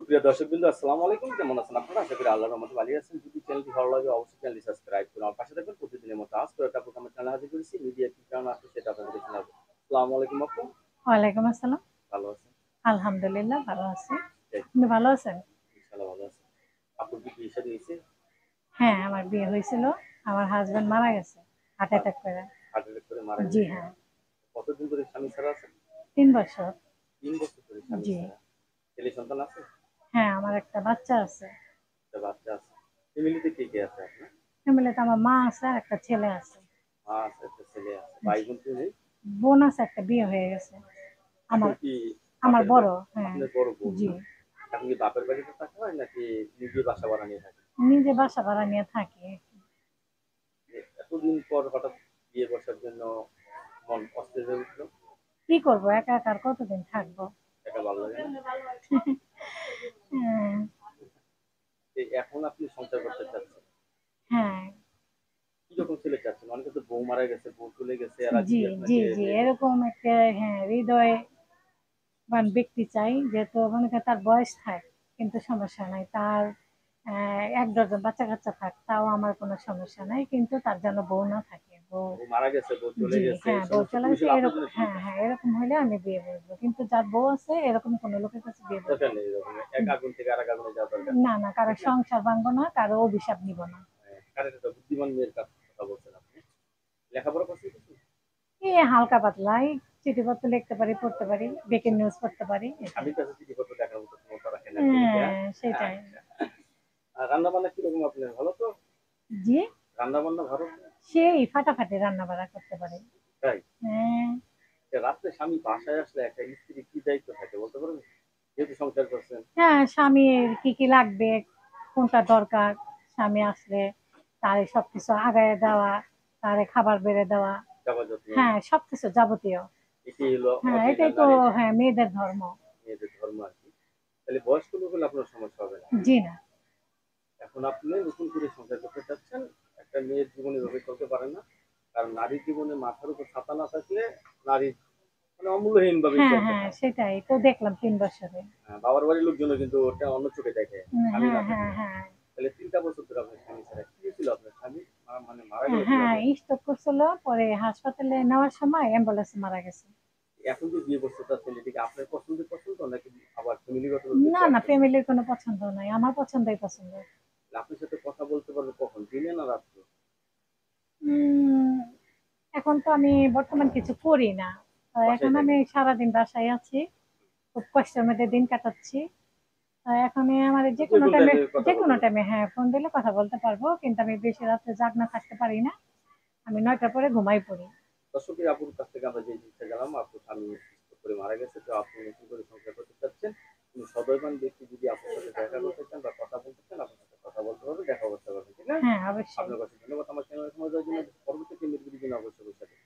প্রিয় দর্শকবৃন্দ, আসসালামু আলাইকুম। কেমন আছেন আপনারা? আশা করি আল্লাহর রহমতে ভালো আছেন। যদি চ্যানেলটি ভালো লাগে অবশ্যই চ্যানেলটি সাবস্ক্রাইব করুন। আমার পাশে থাকবেন প্রতিদিনের মতো। আজ করে একটা প্রোগ্রামের চ্যানেল হাজির করেছি। মিডিয়া কি কারণে আসছে সেটা আপনাদেরকে শোনাবো। আসসালামু আলাইকুম আপু। ওয়ালাইকুম আসসালাম। ভালো আছেন? আলহামদুলিল্লাহ ভালো আছি। এই তো, আপনি ভালো আছেন? ইনশাআল্লাহ ভালো আছি। আপুর কি বিয়ে শাদী হয়েছে? হ্যাঁ, আমার বিয়ে হয়েছিল। আমার হাসব্যান্ড মারা গেছে হার্ট আর অ্যাটাক করে। হার্ট অ্যাটাক করে মারা জি গেছে? হ্যাঁ, কতদিন ধরে স্বামী ছাড়া আছেন? ৩ বছর। 3 বছর ধরে স্বামী জি। ছাড়া। ছেলে সন্তান আছে? হ্যাঁ, আমার একটা বাচ্চা আছে। একটা বাচ্চা আছে। ফ্যামিলিতে কে কে আছে আপনার? ফ্যামিলিতে আমার মা আছে আর একটা ছেলে আছে। মা আছে, একটা ছেলে আছে। ভাই জি। বোন কেউ নেই? বোন আছে, একটা বিয়ে হয়ে গেছে। এখন আমার কি আমার বাপের বড়। বাড়ি? হ্যাঁ। আপনার বড় বোন জি। না? এখন কি বাপের বাড়িতে থাকা হয় নাকি নিজে বাসা ভাড়া নিয়ে থাকে? নিজে বাসা ভাড়া নিয়ে থাকি। এতদিন পর হঠাৎ বিয়ে বসার জন্য মন অস্থির হয়ে উঠলো? কি করব, একা একা আর কতদিন থাকবো? এটা ভালো লাগে না? হ্যাঁ। এখন আপনি সংসার করতে চাচ্ছেন, হ্যাঁ। কিরকম ছেলে চাচ্ছেন? অনেকে তো বউ মারা গেছে, বউ চলে গেছে, আর জি, আজকে জি, আপনাকে জি। বিয়ে করছে। এরকম একটা, হ্যাঁ, হৃদয় ব্যক্তি চাই, যেহেতু মনে করেন তার বয়স থাক, কিন্তু সমস্যা নাই। তার ১ ডজন বাচ্চা-কাচ্চা থাক, তাও আমার কোনো সমস্যা নাই। কিন্তু তার যেন বউ না থাকে। বউ। বউ মারা গেছে, বউ চলে জি, গেছে, এই হ্যাঁ, বউ সমস্ত চলে গেছে বিষয় আপনার এরকম, জন্য ঠিক হ্যাঁ, আছে? হ্যাঁ, এরকম হইলে আমি বিয়ে বসবো। কিন্তু যার বউ আছে এরকম কোনো লোকের কাছে বিয়ে বসবো দরকার না। নেই এরকম এক আগুন থেকে আর এক আগুনে যাওয়ার দরকার নেই, না, না, কারো ঠিক না? সংসার ভাঙবো না, কারো অভিশাপ নিব না। কারণ একটা বুদ্ধিমান মেয়ের কথা বলছেন আপনি। লেখাপড়া করছেন কিছু? এই হালকা পাতলা এই চিঠিপত্র লিখতে পারি, পড়তে পারি, ব্রেকিং নিউজ পড়তে পারি, এটাই। স্বামীর কাছে চিঠিপত্র দেখার মতো ক্ষমতা রাখেন আর কি নাকি, হ্যাঁ? হ্যাঁ, সেটাই। আচ্ছা। আর রান্না বান্না কিরকম আপনার? ভালো তো? জি, রান্না বান্না ভালো? সেই ফাটাফাটি রান্না-বাড়া করতে পারে। তাই? হ্যাঁ। রাত্রে স্বামী বাসায় আসলে একটা স্ত্রীর কি দায়িত্ব থাকে বলতে পারবেন? যেহেতু সংসার করছেন, হ্যাঁ, স্বামীর কি, কি লাগবে, কোনটা দরকার, স্বামী আসলে তারে সবকিছু আগায় দেওয়া, তারে খাবার বেড়ে দেওয়া। যাবার যত্ন, হ্যাঁ, সবকিছু যাবতীয়। এটাই হলো হ্যাঁ, এটাই অরিজিনাল তো। নারীর, হ্যাঁ, মেয়েদের ধর্ম। মেয়েদের ধর্ম আর কি। তাহলে বয়স্ক লোক হলে আপনার সমস্যা হবে না। জি না। এখন আপনি নতুন করে সংসার করতে চাচ্ছেন, একটা মেয়ের জীবনে এভাবে চলতে পারে না। কারণ নারীর জীবনে মাথার উপর ছাতা না থাকলে নারী মানে অমূল্যহীন ভাবেই হ্যাঁ, চলতে হ্যাঁ, হয়। সেটাই তো দেখলাম ৩ বছরে। বাবার বাড়ির লোকজনও কিন্তু ওটা অন্য চোখে দেখে, স্বামী হ্যাঁ, না হ্যাঁ, থাকলে। হ্যাঁ। তাহলে 3টা বছর ধরে আপনার স্বামী ছাড়া কি হয়েছিল? আপনার স্বামী মানে মারা গেল হ্যাঁ, কিভাবে? স্ট্রোক করছিল, পরে হাসপাতালে নেওয়ার সময় অ্যাম্বুলেন্সে মারা গেছে। এখন যে বিয়ে করতে চাচ্ছেন, এটা কি আপনার পছন্দের পছন্দ নাকি আবার ফ্যামিলিগত লোকদের না, না, চয়েসে? ফ্যামিলির কোনো পছন্দ নাই। আমার পছন্দই পছন্দ। আপনার সাথে কথা বলতে পারবে কখন, দিনে না রাত্রে? উম এখন তো আমি বর্তমান কিছু করি না। এখন বাসায় আমি থাকেন? সারাদিন বাসায় আছি। খুব কষ্টের মধ্যে দিন কাটাচ্ছি। এখন আমার তো যে কোন টাইমে কথা বলতে যেকোনো পারবেন। টাইমে, হ্যাঁ, ফোন দিলে কথা বলতে পারবো। কিন্তু আমি বেশি রাত্রে জাগনা থাকতে পারি না। আমি ৯টার পরে ঘুমাই পড়ি। দর্শকের আপুর কাছ থেকে আমরা যে জিনিসটা জানলাম, আপুর স্বামী স্ট্রোক করে মারা গেছে, তো আপনি নতুন করে সংসার করতে চাচ্ছেন। কোনো সদয়বান ব্যক্তি যদি আপনার সাথে দেখা করতে চান বা কথা বলতে চান, আপনার সাথে কথা বলতে পারবে, দেখা করতে পারবেন, ঠিক না? হ্যাঁ, অবশ্যই। আপনার কাছে ধন্যবাদ আমার চ্যানেলে সময় দেওয়ার জন্য। পরবর্তী টিমের জন্য অবশ্যই অবশ্যই